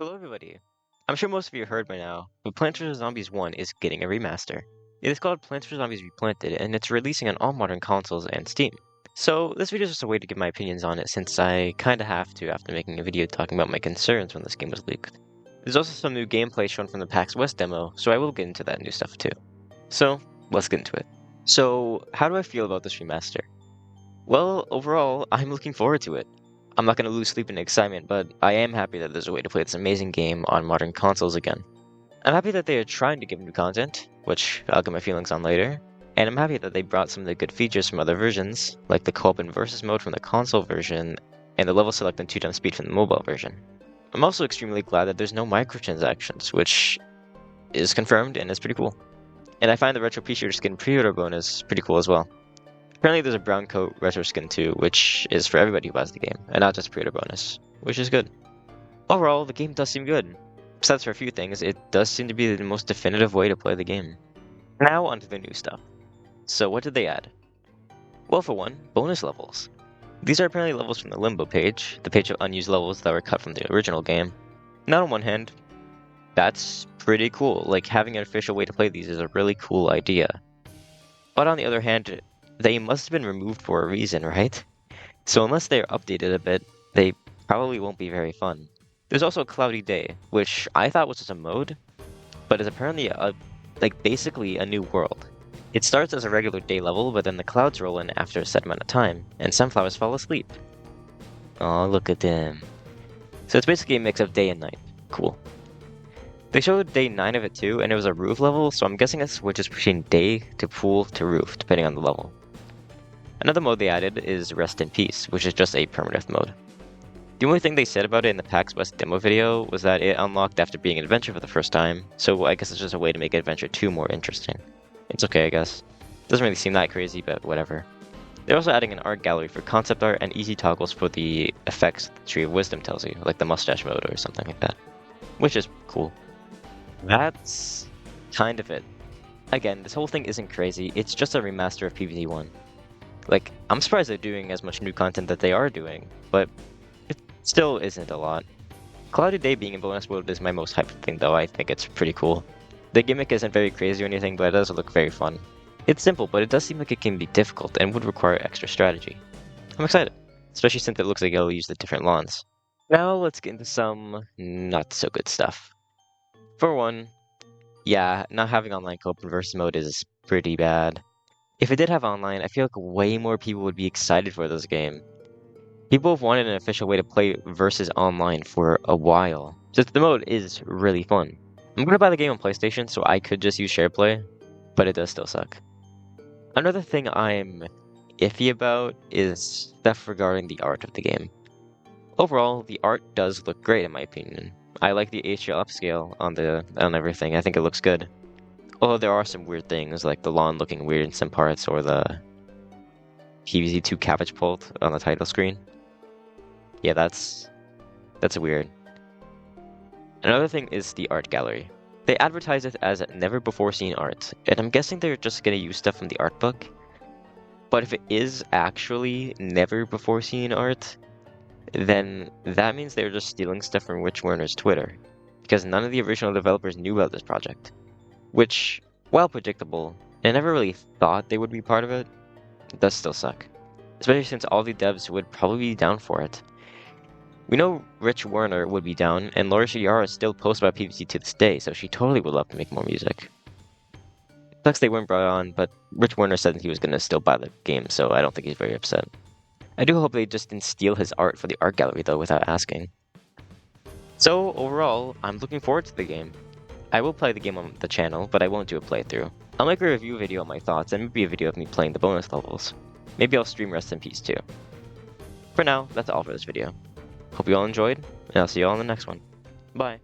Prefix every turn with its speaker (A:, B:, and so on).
A: Hello everybody. I'm sure most of you heard by now, but Plants vs. Zombies 1 is getting a remaster. It is called Plants vs. Zombies Replanted, and it's releasing on all modern consoles and Steam. So this video is just a way to give my opinions on it, since I kinda have to after making a video talking about my concerns when this game was leaked. There's also some new gameplay shown from the PAX West demo, so I will get into that new stuff too. So, let's get into it. So, how do I feel about this remaster? Well, overall, I'm looking forward to it. I'm not going to lose sleep in excitement, but I am happy that there's a way to play this amazing game on modern consoles again. I'm happy that they are trying to give new content, which I'll get my feelings on later, and I'm happy that they brought some of the good features from other versions, like the co-op and versus mode from the console version, and the level select and 2x speed from the mobile version. I'm also extremely glad that there's no microtransactions, which is confirmed and is pretty cool. And I find the retro P-shooter skin pre-order bonus pretty cool as well. Apparently there's a brown coat retro skin too, which is for everybody who buys the game, and not just pre-order bonus, which is good. Overall, the game does seem good. Besides for a few things, it does seem to be the most definitive way to play the game. Now onto the new stuff. So what did they add? Well, for one, bonus levels. These are apparently levels from the Limbo page, the page of unused levels that were cut from the original game. Now on one hand, that's pretty cool, like having an official way to play these is a really cool idea. But on the other hand, they must have been removed for a reason, right? So unless they're updated a bit, they probably won't be very fun. There's also a Cloudy Day, which I thought was just a mode, but is apparently basically a new world. It starts as a regular day level, but then the clouds roll in after a set amount of time, and sunflowers fall asleep. Oh, look at them. So it's basically a mix of day and night. Cool. They showed day 9 of it too, and it was a roof level, so I'm guessing it switches between day to pool to roof, depending on the level. Another mode they added is Rest in Peace, which is just a permadeath mode. The only thing they said about it in the PAX West demo video was that it unlocked after being an adventure for the first time, so I guess it's just a way to make Adventure 2 more interesting. It's okay, I guess. Doesn't really seem that crazy, but whatever. They're also adding an art gallery for concept art and easy toggles for the effects the Tree of Wisdom tells you, like the mustache mode or something like that. Which is cool. That's kind of it. Again, this whole thing isn't crazy, it's just a remaster of PvZ 1. Like, I'm surprised they're doing as much new content that they are doing, but it still isn't a lot. Cloudy Day being in bonus mode is my most hyped thing though, I think it's pretty cool. The gimmick isn't very crazy or anything, but it does look very fun. It's simple, but it does seem like it can be difficult and would require extra strategy. I'm excited, especially since it looks like it'll use the different lawns. Now let's get into some not so good stuff. For one, yeah, not having online co-op and versus mode is pretty bad. If it did have online, I feel like way more people would be excited for this game. People have wanted an official way to play versus online for a while, since the mode is really fun. I'm gonna buy the game on PlayStation, so I could just use SharePlay, but it does still suck. Another thing I'm iffy about is stuff regarding the art of the game. Overall, the art does look great in my opinion. I like the HDR upscale on everything, I think it looks good. Although there are some weird things, like the lawn looking weird in some parts, or the PvZ2 cabbage pult on the title screen. Yeah, that's weird. Another thing is the art gallery. They advertise it as never-before-seen art, and I'm guessing they're just gonna use stuff from the art book. But if it is actually never-before-seen art, then that means they're just stealing stuff from Rich Werner's Twitter, because none of the original developers knew about this project. Which, while predictable, and I never really thought they would be part of it, it does still suck. Especially since all the devs would probably be down for it. We know Rich Werner would be down, and Laura Shiara still posts about PvZ to this day, so she totally would love to make more music. It sucks they weren't brought on, but Rich Werner said that he was going to still buy the game, so I don't think he's very upset. I do hope they just didn't steal his art for the art gallery though without asking. So overall, I'm looking forward to the game. I will play the game on the channel, but I won't do a playthrough. I'll make a review video on my thoughts, and maybe a video of me playing the bonus levels. Maybe I'll stream Rest in Peace too. For now, that's all for this video. Hope you all enjoyed, and I'll see you all in the next one. Bye!